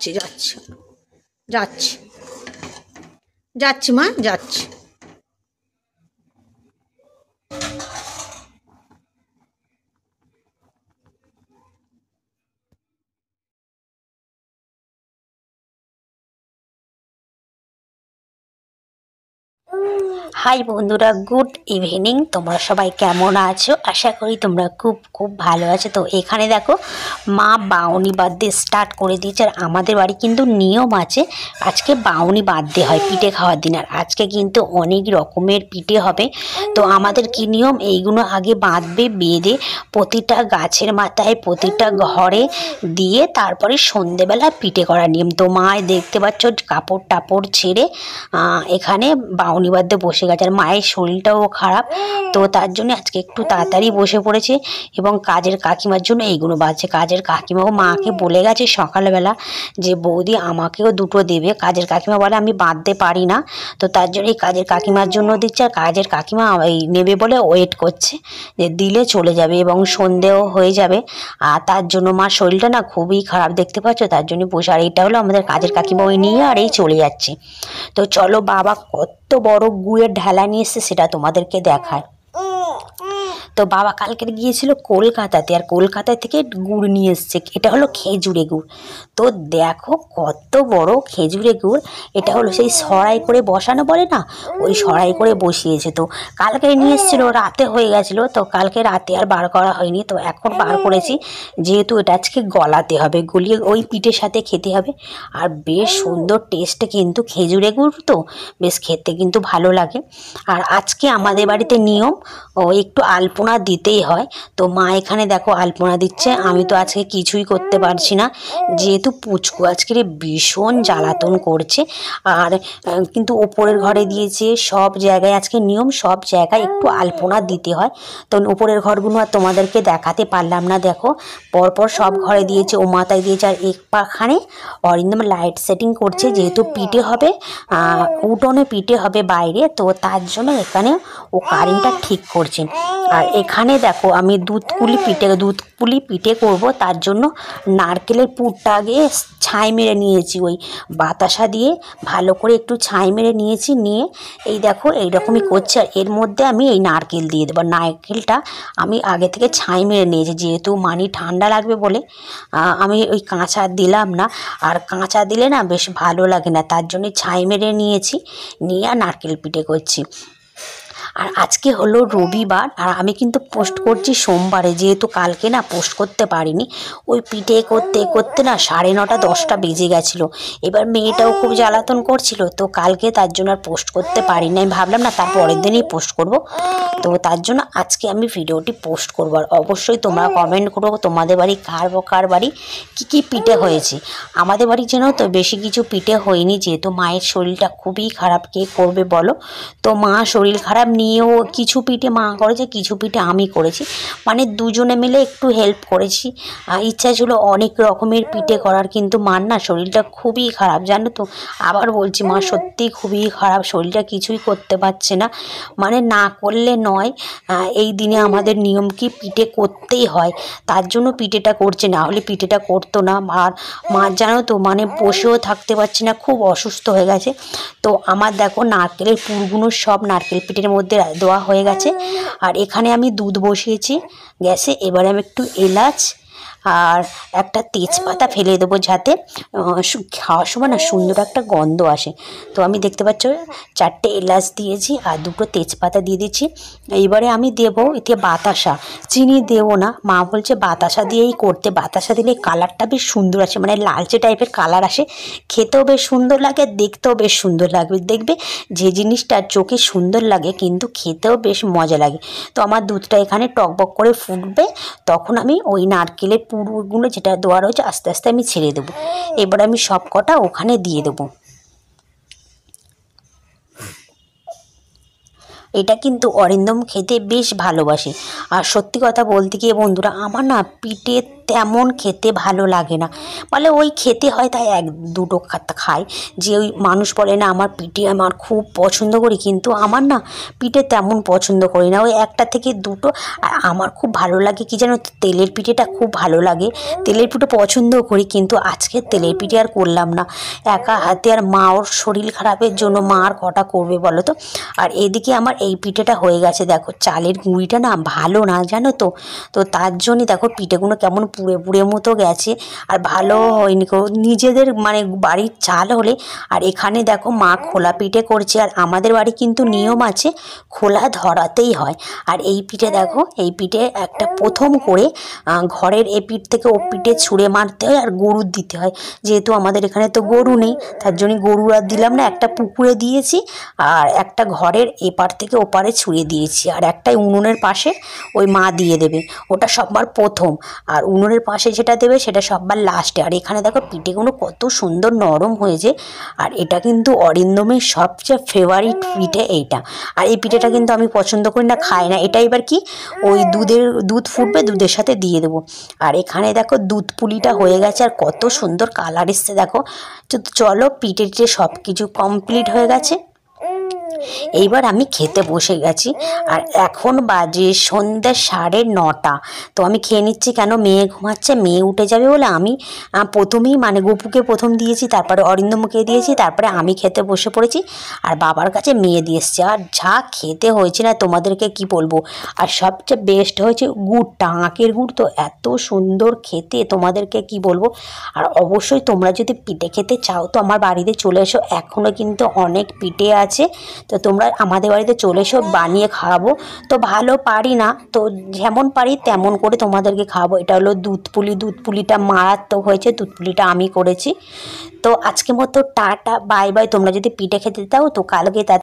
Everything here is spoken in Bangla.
যাচ্ছি যাচ্ছি যাচ্ছি মা যাচ্ছি। হাই বন্ধুরা, গুড ইভিনিং। তোমরা সবাই কেমন আছো? আশা করি তোমরা খুব খুব ভালো আছো। তো এখানে দেখো মা বাউনি বাঁধতে স্টার্ট করে দিয়েছে। আর আমাদের বাড়ি কিন্তু নিয়ম আছে, আজকে বাউনি বাঁধতে হয় পিঠে খাওয়ার দিন। আর আজকে কিন্তু অনেক রকমের পিঠে হবে। তো আমাদের কি নিয়ম, এইগুলো আগে বাঁধবে, বেঁধে প্রতিটা গাছের মাথায় প্রতিটা ঘরে দিয়ে তারপরে সন্ধেবেলা পিঠে করার নিয়ম। তো মা দেখতে পাচ্ছ কাপড় টাপড় ছেড়ে এখানে বাউনি বাঁধতে বসে গেছে। আর মায়ের শরীরটাও খারাপ, তো তার জন্য আজকে একটু তাড়াতাড়ি বসে পড়েছে এবং কাজের কাকিমার জন্য এইগুলো বাজছে। কাজের কাকিমাও মাকে বলে গেছে সকালবেলা যে বৌদি আমাকেও দুটো দেবে। কাজের কাকিমা বলে আমি বাঁধতে পারি না, তো তার জন্য এই কাজের কাকিমার জন্য দিচ্ছে। আর কাজের কাকিমা এই নেবে বলে ওয়েট করছে যে দিলে চলে যাবে এবং সন্ধেও হয়ে যাবে। আর তার জন্য মার শরীরটা না খুবই খারাপ, দেখতে পাচ্ছ, তার জন্য বসে। আর এটা হলো আমাদের কাজের কাকিমা, ওই নিয়ে আর এই চলে যাচ্ছে। তো চলো বাবা কত বড় গুড়ের ঢেলা নিয়ে এসছে সেটা তোমাদেরকে দেখায়। তো বাবা কালকে গিয়েছিল কলকাতাতে, আর কলকাতা থেকে গুড় নিয়ে এসছে। এটা হলো খেজুরে গুড়। তো দেখো কত বড় খেজুরে গুড়। এটা হলো সেই সরাই করে বসানো বলে না, ওই সরাই করে বসিয়েছে। তো কালকে নিয়ে এসেছিলো, রাতে হয়ে গেছিলো, তো কালকে রাতে আর বার করা হয়নি। তো এখন বার করেছি, যেহেতু এটা আজকে গলাতে হবে, গলিয়ে ওই পিঠের সাথে খেতে হবে। আর বেশ সুন্দর টেস্ট কিন্তু খেজুরে গুড়, তো বেশ খেতে কিন্তু ভালো লাগে। আর আজকে আমাদের বাড়িতে নিয়ম একটু আলপনা দিতেই হয়। তো মা এখানে দেখো আলপনা দিচ্ছে। আমি তো আজকে কিছুই করতে পারছি না, যেহেতু পুচকু আজকে ভীষণ জ্বালাতন করছে। আর কিন্তু ওপরের ঘরে দিয়েছে, সব জায়গায় আজকে নিয়ম, সব জায়গায় একটু আলপনা দিতে হয়। তো ওপরের ঘরগুলো আর তোমাদেরকে দেখাতে পারলাম না। দেখো পরপর সব ঘরে দিয়েছে, ও মাথায় দিয়েছে। আর একখানে অরিন্দম লাইট সেটিং করছে, যেহেতু পিঠে হবে, উঠোনে পিঠে হবে বাইরে, তো তার জন্য এখানে ও কারেন্টটা ঠিক করছে। আর এখানে দেখো আমি দুধ পুলি পিঠে করব, তার জন্য নারকেলের পুরটা আগে ছাই মেরে নিয়েছি, ওই বাতাসা দিয়ে ভালো করে একটু ছাই মেরে নিয়েছি। নিয়ে এই দেখো এইরকমই করছি। আর এর মধ্যে আমি এই নারকেল দিয়ে দেবো। নারকেলটা আমি আগে থেকে ছাই মেরে নিয়েছি, যেহেতু মানি ঠান্ডা লাগবে বলে আমি ওই কাঁচা দিলাম না। আর কাঁচা দিলে না বেশ ভালো লাগে না, তার জন্য ছাই মেরে নিয়েছি। নিয়ে আর নারকেল পিঠে করছি। আর আজকে হলো রবিবার, আর আমি কিন্তু পোস্ট করছি সোমবারে, যেহেতু কালকে না পোস্ট করতে পারিনি। ওই পিঠে করতে করতে না 9:30 10টা বেজে গেছিলো। এবার মেয়েটাও খুব জ্বালাতন করছিল, তো কালকে তার জন্য আর পোস্ট করতে পারিনি। আমি ভাবলাম না তার পরের দিনই পোস্ট করব, তো তার জন্য আজকে আমি ভিডিওটি পোস্ট করবো। আর অবশ্যই তোমরা কমেন্ট করো তোমাদের বাড়ি কার বাড়ি কী কী পিঠে হয়েছে। আমাদের বাড়ি যেন তো বেশি কিছু পিঠে হয়নি, যেহেতু মায়ের শরীরটা খুবই খারাপ, কে করবে বলো। তো মা শরীর খারাপ নিয়েও কিছু পিঠে মা করেছে, কিছু পিঠে আমি করেছি, মানে দুজনে মিলে একটু হেল্প করেছি। ইচ্ছা ছিল অনেক রকমের পিঠে করার, কিন্তু মার না শরীরটা খুবই খারাপ, জানো তো। আবার বলছি, মা সত্যি খুবই খারাপ, শরীরটা কিছুই করতে পারছে না, মানে না করলে নয়। এই দিনে আমাদের নিয়ম কি পিঠে করতেই হয়, তার জন্য পিঠেটা করছে, না হলে পিঠেটা করতো না। আর মা জানো তো মানে বসেও থাকতে পারছে না, খুব অসুস্থ হয়ে গেছে। তো আমার দেখো নারকেলের পুরগুলো সব নারকেল পিঠের মধ্যে দেওয়া হয়ে গেছে। আর এখানে আমি দুধ বসিয়েছি গ্যাসে। এবারে আমি একটু এলাচ আর একটা তেজপাতা ফেলে দেবো, যাতে খাওয়ার সময় না সুন্দর একটা গন্ধ আসে। তো আমি দেখতে পাচ্ছ 4টে এলাচ দিয়েছি আর 2টো তেজপাতা দিয়ে দিচ্ছি। এইবারে আমি দেবো এতে বাতাসা, চিনি দেবো না, মা বলছে বাতাসা দিয়েই করতে। বাতাসা দিলে কালারটা বেশ সুন্দর আসে, মানে লালচে টাইপের কালার আসে, খেতেও বেশ সুন্দর লাগে, দেখতেও বেশ সুন্দর লাগবে। দেখবে যে জিনিসটা চোখে সুন্দর লাগে কিন্তু খেতেও বেশ মজা লাগে। তো আমার দুধটা এখানে টকবক করে ফুটবে, তখন আমি ওই নারকেলের পুরগুলো যেটা দেওয়া রয়েছে আস্তে আস্তে আমি ছেড়ে দেবো। এবার আমি সব কটা ওখানে দিয়ে দেবো। এটা কিন্তু অরিন্দম খেতে বেশ ভালোবাসে। আর সত্যি কথা বলতে গিয়ে বন্ধুরা, আমার না পিঠের তেমন খেতে ভালো লাগে না, বলে ওই খেতে হয় তাই এক দুটো খাই। যে ওই মানুষ বলে না আমার পিঠে আমার খুব পছন্দ করি, কিন্তু আমার না পিঠে তেমন পছন্দ করি না, ওই একটা থেকে দুটো। আর আমার খুব ভালো লাগে কি জানো, তেলের পিঠেটা খুব ভালো লাগে, তেলের পিঠে পছন্দও করি, কিন্তু আজকে তেলের পিঠে আর করলাম না একা হাতে, আর মা ওর শরীর খারাপের জন্য মা আর কটা করবে বলো তো। আর এদিকে আমার এই পিঠেটা হয়ে গেছে, দেখো চালের গুঁড়িটা না ভালো না জানো তো, তো তার জন্যই দেখো পিঠেগুলো কেমন পুড়ে পুড়ে মতো গেছে, আর ভালো হয়নি। নিজেদের মানে বাড়ির চাল হলে। আর এখানে দেখো মা খোলা পিঠে করছে, আর আমাদের বাড়ি কিন্তু নিয়ম আছে খোলা ধরাতেই হয়। আর এই পিঠে দেখো, এই পিঠে একটা প্রথম করে ঘরের এ পিঠ থেকে ও পিঠে ছুঁড়ে মারতে হয় আর গরুর দিতে হয়, যেহেতু আমাদের এখানে তো গরু নেই তার জন্য গরু আর দিলাম না, একটা পুকুরে দিয়েছি আর একটা ঘরের এপার থেকে ওপারে ছুঁড়ে দিয়েছি, আর একটাই উনুনের পাশে ওই মা দিয়ে দেবে, ওটা সববার প্রথম, আর উনুনের পাশে যেটা দেবে সেটা সববার লাস্টে। আর এখানে দেখো পিঠেগুলো কত সুন্দর নরম হয়েছে, আর এটা কিন্তু অরিন্দমের সবচেয়ে ফেভারিট পিঠে এইটা। আর এই পিঠেটা কিন্তু আমি পছন্দ করি না, খাই না, এটা এবার কি ওই দুধ ফুটবে, দুধের সাথে দিয়ে দেবো। আর এখানে দেখো দুধ পুলিটা হয়ে গেছে, আর কত সুন্দর কালার এসছে দেখো। তো চলো পিঠে সব কিছু কমপ্লিট হয়ে গেছে, এইবার আমি খেতে বসে গেছি। আর এখন বাজে সন্ধ্যে 9:30। তো আমি খেয়ে নিচ্ছি, কেন মেয়ে ঘুমাচ্ছে, মেয়ে উঠে যাবে বলে আমি প্রথমেই মানে গপুকে প্রথম দিয়েছি, তারপরে অরিন্দমকে দিয়েছি, তারপরে আমি খেতে বসে পড়েছি, আর বাবার কাছে মেয়ে দিয়ে এসছে। আর যা খেতে হয়েছে না তোমাদেরকে কি বলবো। আর সবচেয়ে বেস্ট হয়েছে গুড়টা, আখের গুড় তো এত সুন্দর খেতে তোমাদেরকে কি বলবো। আর অবশ্যই তোমরা যদি পিঠে খেতে চাও তো আমার বাড়িতে চলে এসো, এখনও কিন্তু অনেক পিঠে আছে, তো তোমরা আমাদের বাড়িতে চলে এসো, বানিয়ে খাওয়াবো। তো ভালো পারি না, তো যেমন পারি তেমন করে তোমাদেরকে খাওয়াবো। এটা হলো দুধ পুলিটা মারাত্মক হয়েছে, দুধ পুলিটা আমি করেছি। তো আজকে মতো টাটা বাই বাই। তোমরা যদি পিঠে খেতে চাও তো কালকে